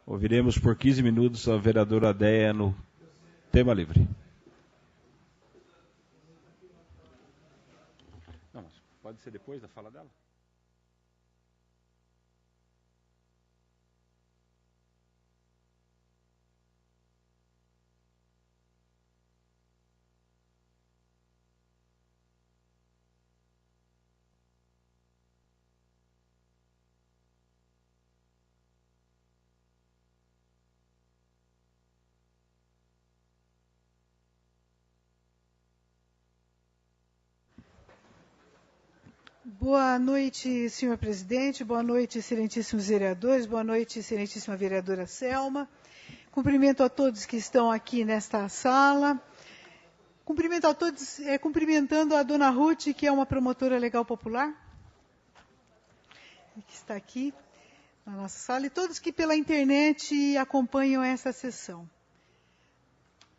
Ouviremos por 15 minutos a vereadora Déia no tema livre. Não, mas pode ser depois da fala dela? Boa noite, senhor presidente, boa noite, excelentíssimos vereadores, boa noite, excelentíssima vereadora Selma. Cumprimento a todos que estão aqui nesta sala. Cumprimento a todos, cumprimentando a dona Ruth, que é uma promotora legal popular, que está aqui na nossa sala, e todos que pela internet acompanham essa sessão.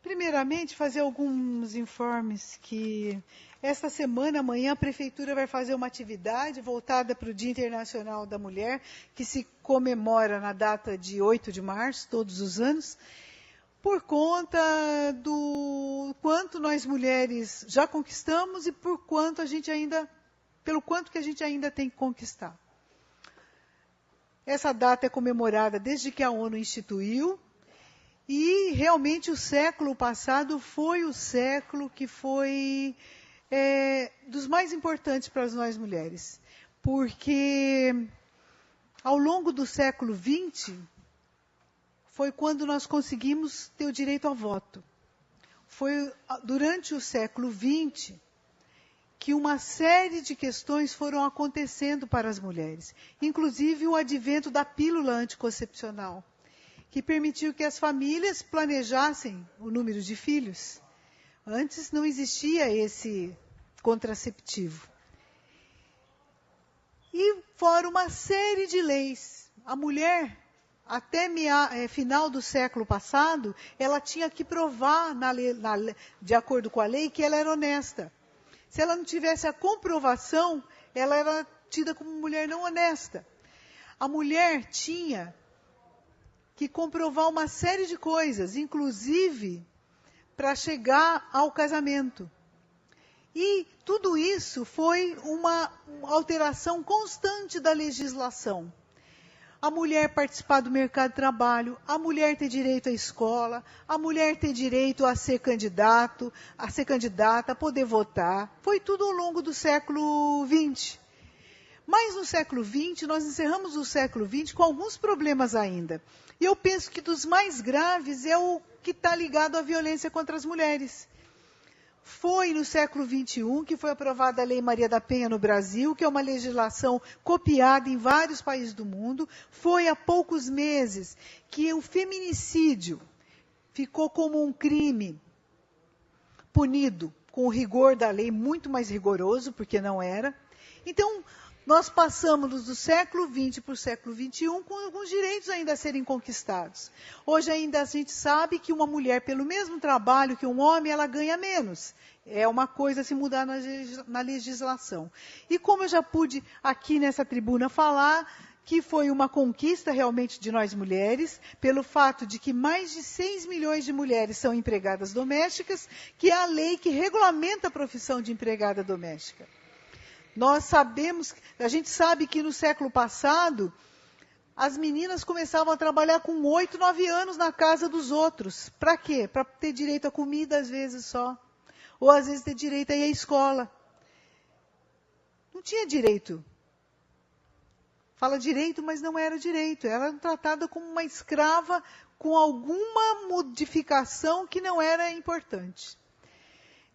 Primeiramente, fazer alguns informes que esta semana, amanhã, a Prefeitura vai fazer uma atividade voltada para o Dia Internacional da Mulher, que se comemora na data de 8 de março, todos os anos, por conta do quanto nós mulheres já conquistamos e pelo quanto que a gente ainda tem que conquistar. Essa data é comemorada desde que a ONU instituiu, e realmente o século passado foi o século que foi dos mais importantes para nós mulheres, porque ao longo do século XX foi quando nós conseguimos ter o direito ao voto. Foi durante o século XX que uma série de questões foram acontecendo para as mulheres, inclusive o advento da pílula anticoncepcional, que permitiu que as famílias planejassem o número de filhos. Antes não existia esse contraceptivo. E fora uma série de leis. A mulher, até final do século passado, ela tinha que provar, de acordo com a lei, que ela era honesta. Se ela não tivesse a comprovação, ela era tida como mulher não honesta. A mulher tinha que comprovar uma série de coisas, inclusive para chegar ao casamento. E tudo isso foi uma alteração constante da legislação. A mulher participar do mercado de trabalho, a mulher ter direito à escola, a mulher ter direito a ser candidata, a poder votar. Foi tudo ao longo do século XX. Mas no século XX, nós encerramos o século XX com alguns problemas ainda. E eu penso que dos mais graves é o que está ligado à violência contra as mulheres. Foi no século XXI que foi aprovada a Lei Maria da Penha no Brasil, que é uma legislação copiada em vários países do mundo. Foi há poucos meses que o feminicídio ficou como um crime punido com o rigor da lei, muito mais rigoroso, porque não era. Então, nós passamos do século XX para o século XXI com alguns direitos ainda a serem conquistados. Hoje ainda a gente sabe que uma mulher, pelo mesmo trabalho que um homem, ela ganha menos. É uma coisa a se mudar na legislação. E como eu já pude aqui nessa tribuna falar, que foi uma conquista realmente de nós mulheres, pelo fato de que mais de 6 milhões de mulheres são empregadas domésticas, que é a lei que regulamenta a profissão de empregada doméstica. Nós sabemos, a gente sabe que no século passado, as meninas começavam a trabalhar com 8, 9 anos na casa dos outros. Para quê? Para ter direito à comida, às vezes só. Ou às vezes ter direito a ir à escola. Não tinha direito. Fala direito, mas não era direito. Era tratada como uma escrava com alguma modificação que não era importante.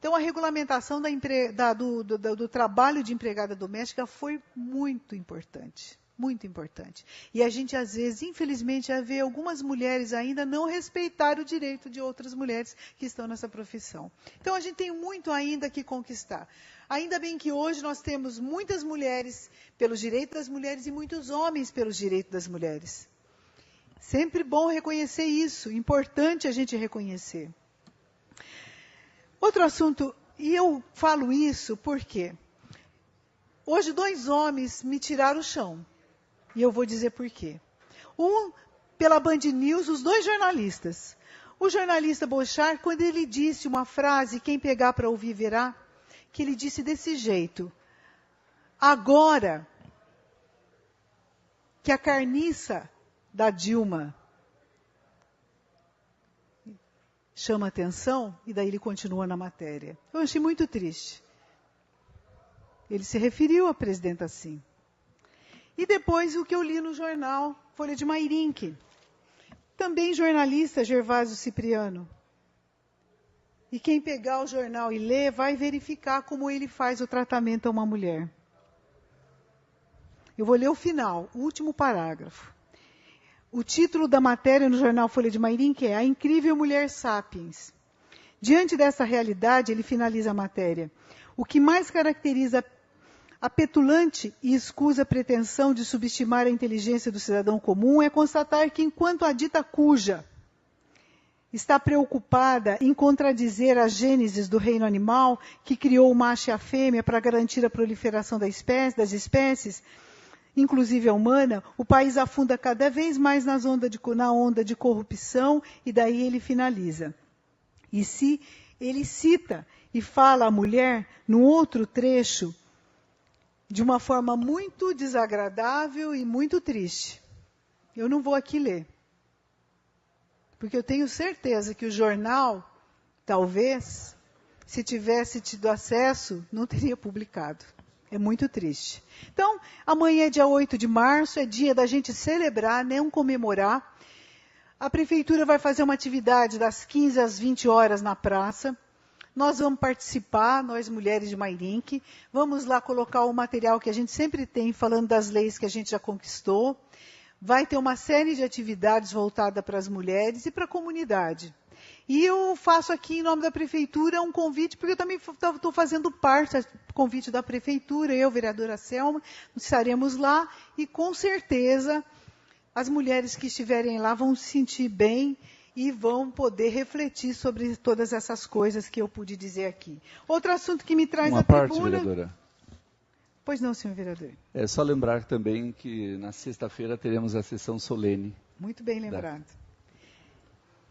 Então, a regulamentação do trabalho de empregada doméstica foi muito importante. Muito importante. E a gente, às vezes, infelizmente, vê algumas mulheres ainda não respeitar o direito de outras mulheres que estão nessa profissão. Então, a gente tem muito ainda que conquistar. Ainda bem que hoje nós temos muitas mulheres pelos direitos das mulheres e muitos homens pelos direitos das mulheres. Sempre bom reconhecer isso, importante a gente reconhecer. Outro assunto, e eu falo isso porque hoje 2 homens me tiraram o chão. E eu vou dizer por quê. Um pela Band News os dois jornalistas. O jornalista Bochart, quando ele disse uma frase, quem pegar para ouvir verá, que ele disse desse jeito: agora que a carniça da Dilma chama atenção, e daí ele continua na matéria. Eu achei muito triste. Ele se referiu à presidenta assim. E depois o que eu li no jornal, Folha de Mairinque. Também jornalista Gervásio Cipriano. E quem pegar o jornal e ler, vai verificar como ele faz o tratamento a uma mulher. Eu vou ler o final, o último parágrafo. O título da matéria no jornal Folha de Mairinque é A Incrível Mulher Sapiens. Diante dessa realidade, ele finaliza a matéria. O que mais caracteriza a petulante e escusa pretensão de subestimar a inteligência do cidadão comum é constatar que, enquanto a dita cuja está preocupada em contradizer as gêneses do reino animal, que criou o macho e a fêmea para garantir a proliferação das espécies, inclusive a humana, o país afunda cada vez mais na onda de corrupção, e daí ele finaliza. E se ele cita e fala à mulher, no outro trecho, de uma forma muito desagradável e muito triste. Eu não vou aqui ler. Porque eu tenho certeza que o jornal, talvez, se tivesse tido acesso, não teria publicado. É muito triste. Então, amanhã é dia 8 de março, é dia da gente celebrar, não comemorar. A prefeitura vai fazer uma atividade das 15 às 20 horas na praça. Nós vamos participar, nós mulheres de Mairinque, vamos lá colocar o material que a gente sempre tem, falando das leis que a gente já conquistou. Vai ter uma série de atividades voltadas para as mulheres e para a comunidade. E eu faço aqui, em nome da prefeitura, um convite, porque eu também estou fazendo parte do convite da prefeitura, eu, vereadora Selma, estaremos lá, e com certeza as mulheres que estiverem lá vão se sentir bem e vão poder refletir sobre todas essas coisas que eu pude dizer aqui. Outro assunto que me traz à tribuna... Uma parte, vereadora. Pois não, senhor vereador. É só lembrar também que na sexta-feira teremos a sessão solene. Muito bem lembrado.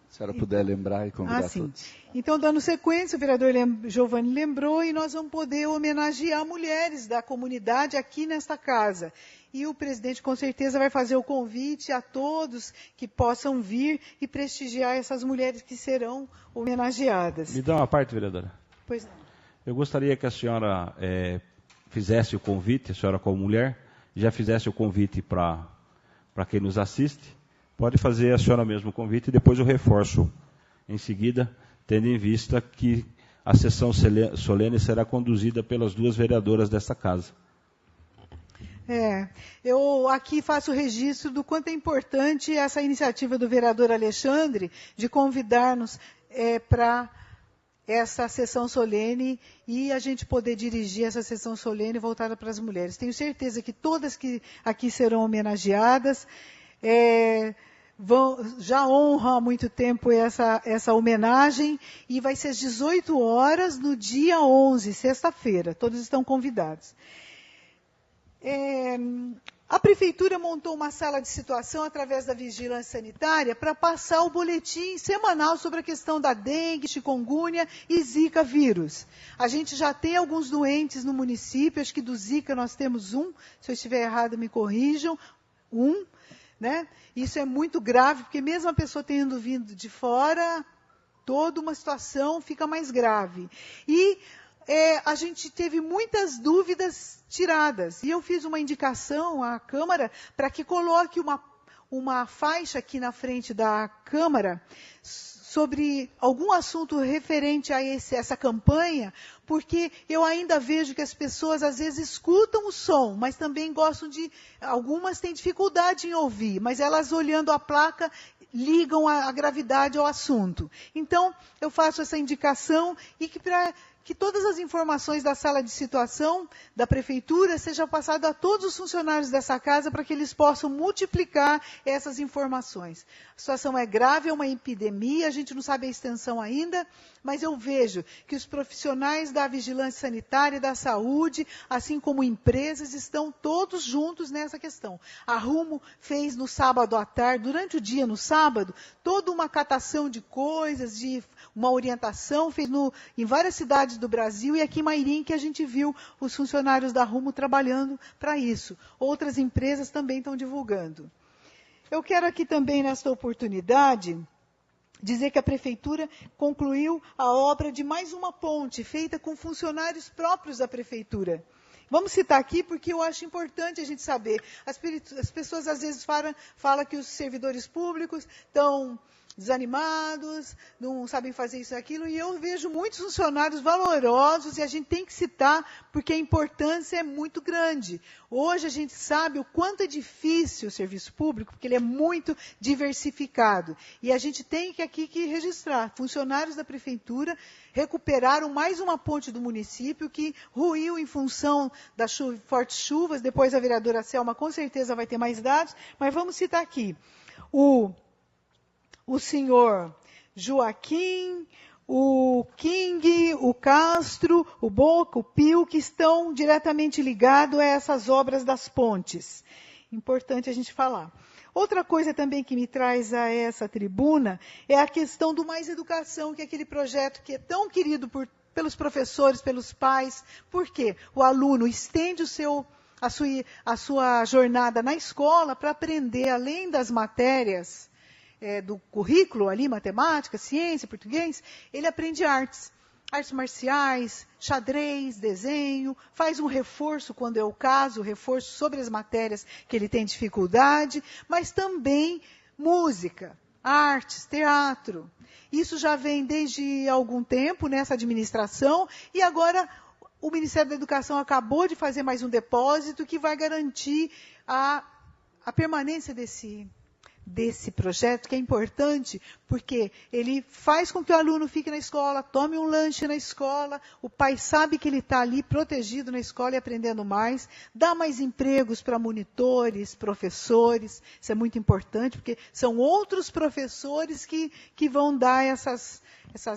Se a senhora puder lembrar e convidar sim. todos. Então, dando sequência, o vereador Giovanni lembrou, e nós vamos poder homenagear mulheres da comunidade aqui nesta casa. E o presidente, com certeza, vai fazer o convite a todos que possam vir e prestigiar essas mulheres que serão homenageadas. Me dá uma parte, vereadora. Pois não. Eu gostaria que a senhora fizesse o convite, a senhora como mulher, já fizesse o convite para quem nos assiste. Pode fazer a senhora mesmo o convite e depois eu reforço em seguida, tendo em vista que a sessão solene será conduzida pelas duas vereadoras desta casa. Eu aqui faço o registro do quanto é importante essa iniciativa do vereador Alexandre de convidar-nos para essa sessão solene e a gente poder dirigir essa sessão solene voltada para as mulheres. Tenho certeza que todas que aqui serão homenageadas já honram há muito tempo essa homenagem, e vai ser às 18 horas no dia 11, sexta-feira. Todos estão convidados. A prefeitura montou uma sala de situação através da vigilância sanitária para passar o boletim semanal sobre a questão da dengue, chikungunya e zika vírus. A gente já tem alguns doentes no município, acho que do zika nós temos um, se eu estiver errado me corrijam, né? Isso é muito grave, porque mesmo a pessoa tendo vindo de fora, toda uma situação fica mais grave. E a gente teve muitas dúvidas tiradas. E eu fiz uma indicação à Câmara para que coloque uma faixa aqui na frente da Câmara sobre algum assunto referente a essa campanha, porque eu ainda vejo que as pessoas às vezes escutam o som, mas também gostam algumas têm dificuldade em ouvir, mas elas olhando a placa ligam a gravidade ao assunto. Então, eu faço essa indicação e para que todas as informações da sala de situação da prefeitura sejam passadas a todos os funcionários dessa casa para que eles possam multiplicar essas informações. A situação é grave, é uma epidemia, a gente não sabe a extensão ainda, mas eu vejo que os profissionais da vigilância sanitária, da saúde, assim como empresas, estão todos juntos nessa questão. A Rumo fez no sábado à tarde, durante o dia no sábado, toda uma catação de coisas, de uma orientação, fez em várias cidades do Brasil e aqui em Mairim que a gente viu os funcionários da Rumo trabalhando para isso. Outras empresas também estão divulgando. Eu quero aqui também, nesta oportunidade, dizer que a Prefeitura concluiu a obra de mais uma ponte, feita com funcionários próprios da Prefeitura. Vamos citar aqui porque eu acho importante a gente saber. As pessoas às vezes falam que os servidores públicos estão desanimados, não sabem fazer isso e aquilo, e eu vejo muitos funcionários valorosos e a gente tem que citar porque a importância é muito grande. Hoje a gente sabe o quanto é difícil o serviço público, porque ele é muito diversificado. E a gente tem aqui que registrar. Funcionários da Prefeitura recuperaram mais uma ponte do município que ruiu em função das fortes chuvas. Depois a vereadora Selma com certeza vai ter mais dados, mas vamos citar aqui. O senhor Joaquim, o King, o Castro, o Boca, o Pio, que estão diretamente ligados a essas obras das pontes. Importante a gente falar. Outra coisa também que me traz a essa tribuna é a questão do Mais Educação, que é aquele projeto que é tão querido pelos professores, pelos pais. Por quê? O aluno estende a sua jornada na escola para aprender, além das matérias do currículo ali, matemática, ciência, português, ele aprende artes marciais, xadrez, desenho, faz um reforço, quando é o caso, reforço sobre as matérias que ele tem dificuldade, mas também música, artes, teatro. Isso já vem desde algum tempo nessa administração e agora o Ministério da Educação acabou de fazer mais um depósito que vai garantir a permanência desse projeto, que é importante, porque ele faz com que o aluno fique na escola, tome um lanche na escola, o pai sabe que ele está ali protegido na escola e aprendendo mais, dá mais empregos para monitores, professores, isso é muito importante, porque são outros professores que vão dar essas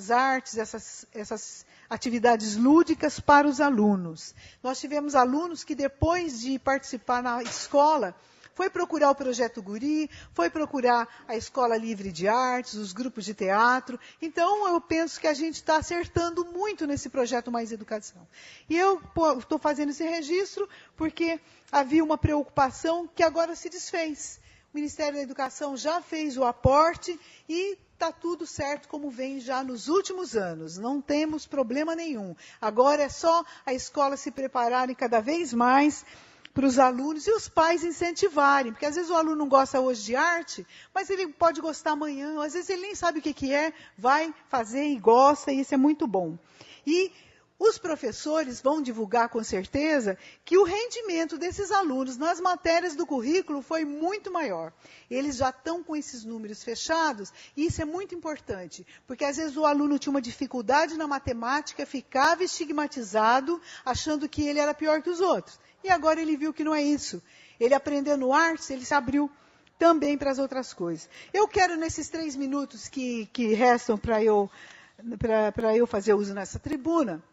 artes, essas atividades lúdicas para os alunos. Nós tivemos alunos que depois de participar na escola, foi procurar o Projeto Guri, foi procurar a Escola Livre de Artes, os grupos de teatro. Então, eu penso que a gente está acertando muito nesse projeto Mais Educação. E eu estou fazendo esse registro porque havia uma preocupação que agora se desfez. O Ministério da Educação já fez o aporte e está tudo certo como vem já nos últimos anos. Não temos problema nenhum. Agora é só a escola se prepararem cada vez mais para os alunos e os pais incentivarem, porque às vezes o aluno não gosta hoje de arte, mas ele pode gostar amanhã, às vezes ele nem sabe o que é, vai fazer e gosta, e isso é muito bom. E os professores vão divulgar com certeza que o rendimento desses alunos nas matérias do currículo foi muito maior. Eles já estão com esses números fechados, e isso é muito importante, porque às vezes o aluno tinha uma dificuldade na matemática, ficava estigmatizado, achando que ele era pior que os outros. E agora ele viu que não é isso. Ele aprendendo artes, ele se abriu também para as outras coisas. Eu quero, nesses 3 minutos que restam para eu fazer uso nessa tribuna,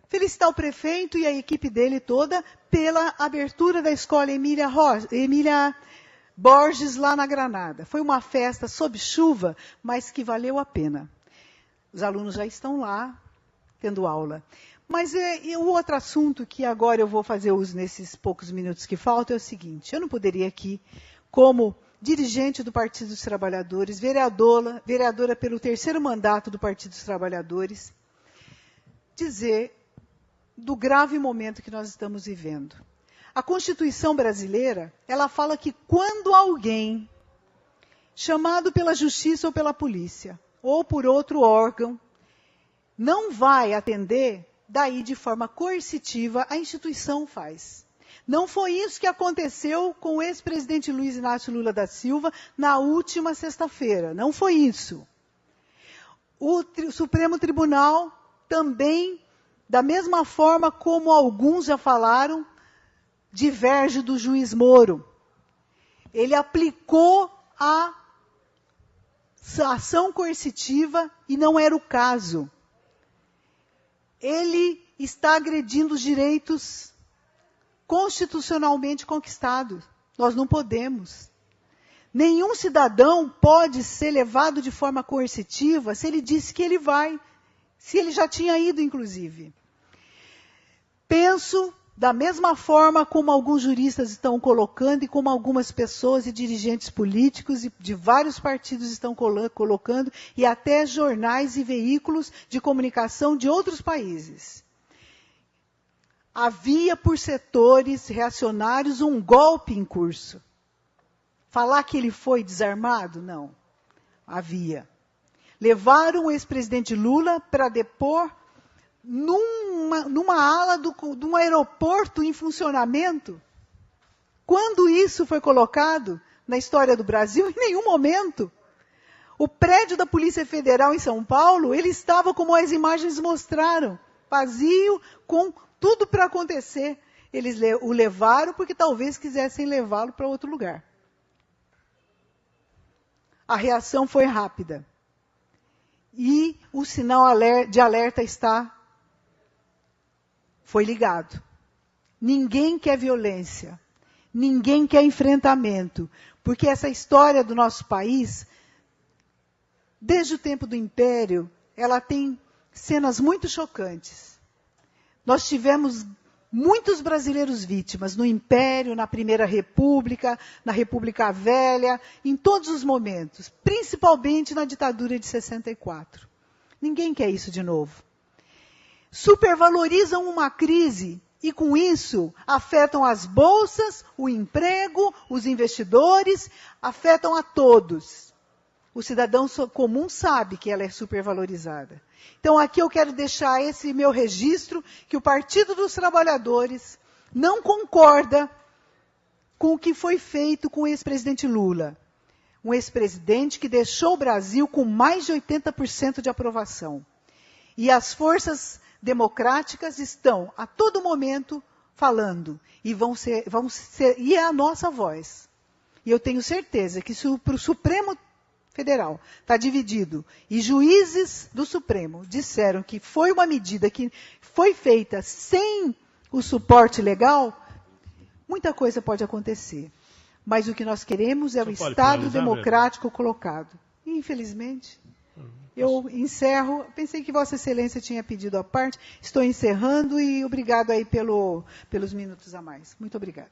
felicitar o prefeito e a equipe dele toda pela abertura da escola Emília Borges lá na Granada. Foi uma festa sob chuva, mas que valeu a pena. Os alunos já estão lá tendo aula. Mas o outro assunto que agora eu vou fazer uso nesses poucos minutos que faltam é o seguinte: eu não poderia aqui, como dirigente do Partido dos Trabalhadores, vereadora pelo 3º mandato do Partido dos Trabalhadores, dizer do grave momento que nós estamos vivendo. A Constituição brasileira, ela fala que quando alguém chamado pela Justiça ou pela Polícia, ou por outro órgão, não vai atender, daí de forma coercitiva a instituição faz. Não foi isso que aconteceu com o ex-presidente Luiz Inácio Lula da Silva na última sexta-feira. Não foi isso. O Supremo Tribunal também, da mesma forma como alguns já falaram, diverge do juiz Moro. Ele aplicou a ação coercitiva e não era o caso. Ele está agredindo os direitos constitucionalmente conquistados. Nós não podemos. Nenhum cidadão pode ser levado de forma coercitiva se ele disse que ele vai, se ele já tinha ido, inclusive. Penso da mesma forma como alguns juristas estão colocando e como algumas pessoas e dirigentes políticos de vários partidos estão colocando, e até jornais e veículos de comunicação de outros países. Havia, por setores reacionários, um golpe em curso. Falar que ele foi desarmado? Não. Havia. Levaram o ex-presidente Lula para depor numa ala de um aeroporto em funcionamento. Quando isso foi colocado na história do Brasil? Em nenhum momento. O prédio da Polícia Federal em São Paulo, ele estava como as imagens mostraram, vazio, com tudo para acontecer. Eles o levaram porque talvez quisessem levá-lo para outro lugar. A reação foi rápida. E o sinal de alerta foi ligado. Ninguém quer violência. Ninguém quer enfrentamento. Porque essa história do nosso país, desde o tempo do Império, ela tem cenas muito chocantes. Nós tivemos muitos brasileiros vítimas no Império, na Primeira República, na República Velha, em todos os momentos, principalmente na ditadura de 64. Ninguém quer isso de novo. Supervalorizam uma crise e, com isso, afetam as bolsas, o emprego, os investidores, afetam a todos. O cidadão comum sabe que ela é supervalorizada. Então, aqui eu quero deixar esse meu registro, que o Partido dos Trabalhadores não concorda com o que foi feito com o ex-presidente Lula. Um ex-presidente que deixou o Brasil com mais de 80% de aprovação. E as forças democráticas estão, a todo momento, falando. E é a nossa voz. E eu tenho certeza que se para o Supremo Federal está dividido, e juízes do Supremo disseram que foi uma medida que foi feita sem o suporte legal, muita coisa pode acontecer. Mas o que nós queremos é o Estado democrático colocado. E, infelizmente, eu encerro. Pensei que Vossa Excelência tinha pedido a parte. Estou encerrando e obrigado aí pelos minutos a mais. Muito obrigada.